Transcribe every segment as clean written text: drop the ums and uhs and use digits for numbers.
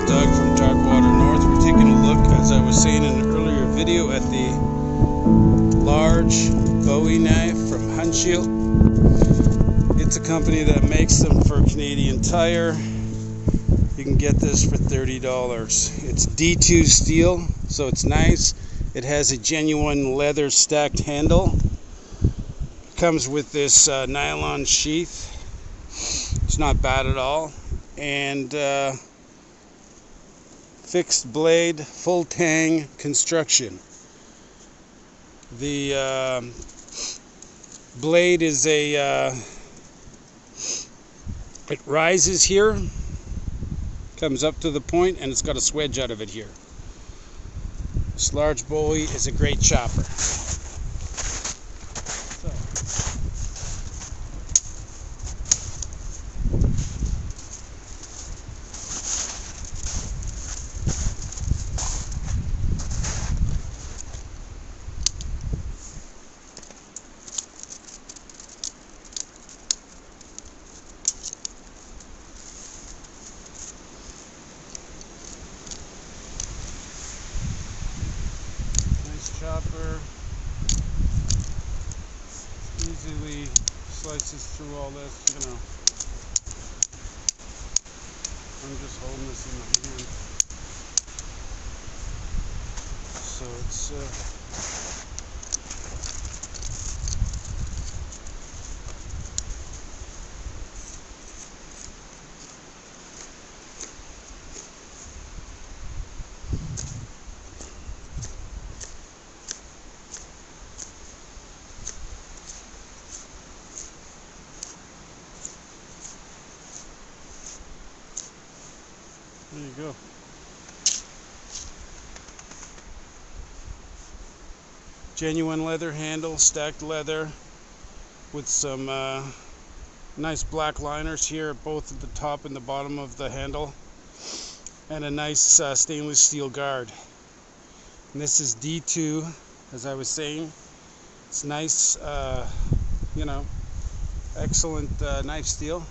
Doug from Darkwater North. We're taking a look, as I was saying in an earlier video, at the large Bowie knife from HUNTSHIELD. It's a company that makes them for Canadian Tire. You can get this for $30. It's D2 steel, so it's nice. It has a genuine leather stacked handle. Comes with this nylon sheath. It's not bad at all. And fixed blade, full tang construction. The blade is it rises here, comes up to the point, and it's got a swedge out of it here. This large Bowie is a great chopper. Chopper easily slices through all this, you know. I'm just holding this in my hand, so it's there you go. Genuine leather handle, stacked leather, with some nice black liners here, both at the top and the bottom of the handle, and a nice stainless steel guard. And this is D2, as I was saying. It's nice, you know, excellent knife steel.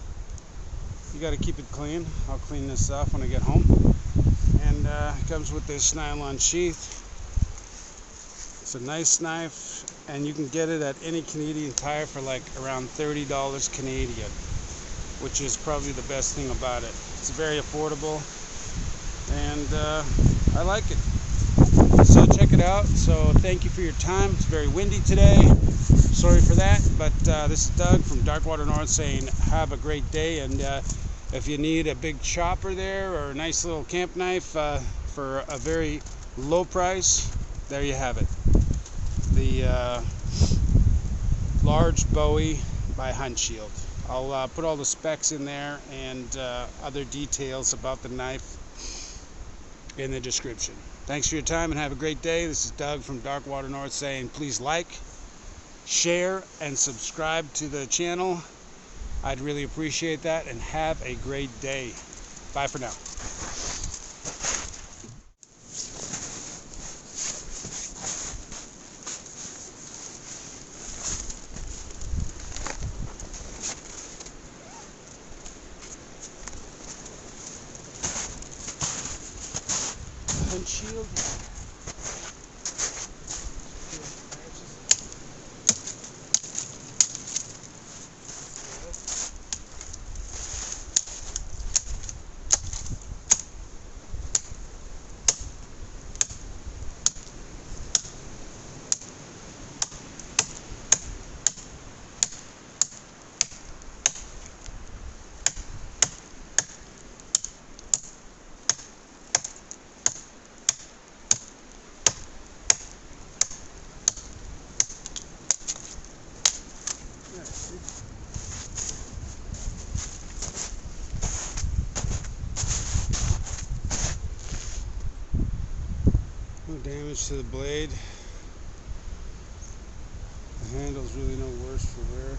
You got to keep it clean. I'll clean this off when I get home. And it comes with this nylon sheath. It's a nice knife, and you can get it at any Canadian Tire for like around $30 Canadian, which is probably the best thing about it. It's very affordable, and I like it. So check it out. So thank you for your time. It's very windy today. Sorry for that, but this is Doug from Darkwater North saying have a great day. And if you need a big chopper there, or a nice little camp knife for a very low price, there you have it. The large Bowie by HUNTSHIELD. I'll put all the specs in there and other details about the knife in the description. Thanks for your time and have a great day. This is Doug from Darkwater North saying please like, share, and subscribe to the channel. I'd really appreciate that, and have a great day. Bye for now. HUNTSHIELD. No damage to the blade. The handle's really no worse for wear.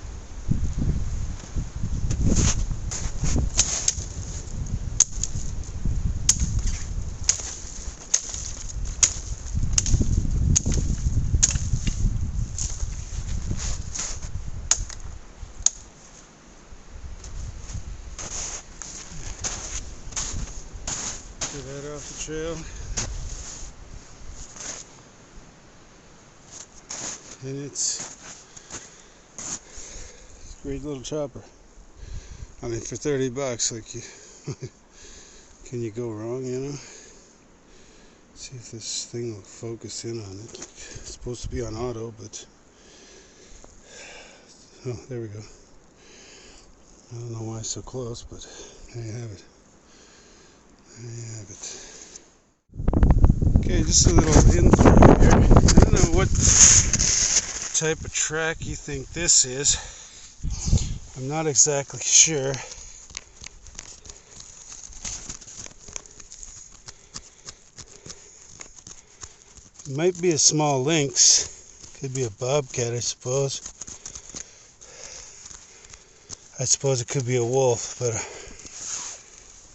Right off the trail. And it's a great little chopper. I mean, for 30 bucks, like, you can you go wrong, you know? See if this thing will focus in on it. It's supposed to be on auto, but oh, there we go. I don't know why it's so close, but there you have it. There you have it. Okay, just a little intro here. I don't know what type of track you think this is. I'm not exactly sure. It might be a small lynx. Could be a bobcat, I suppose. I suppose it could be a wolf, but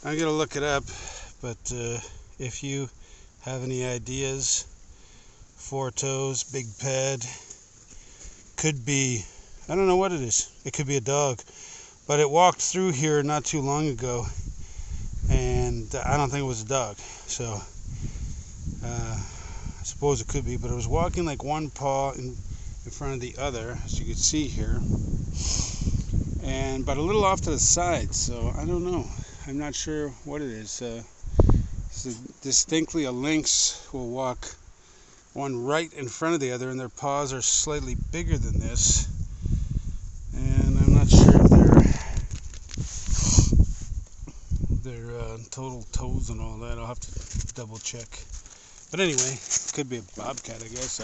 I'm gonna look it up. But if you have any ideas, 4 toes, big pad, could be, I don't know what it is. It could be a dog, but it walked through here not too long ago, and I don't think it was a dog. So I suppose it could be, but it was walking like one paw in front of the other, as you can see here, and but a little off to the side. So I don't know. I'm not sure what it is. So distinctly, a lynx will walk one right in front of the other, and their paws are slightly bigger than this. And I'm not sure if they're total toes and all that. I'll have to double check. But anyway, it could be a bobcat, I guess.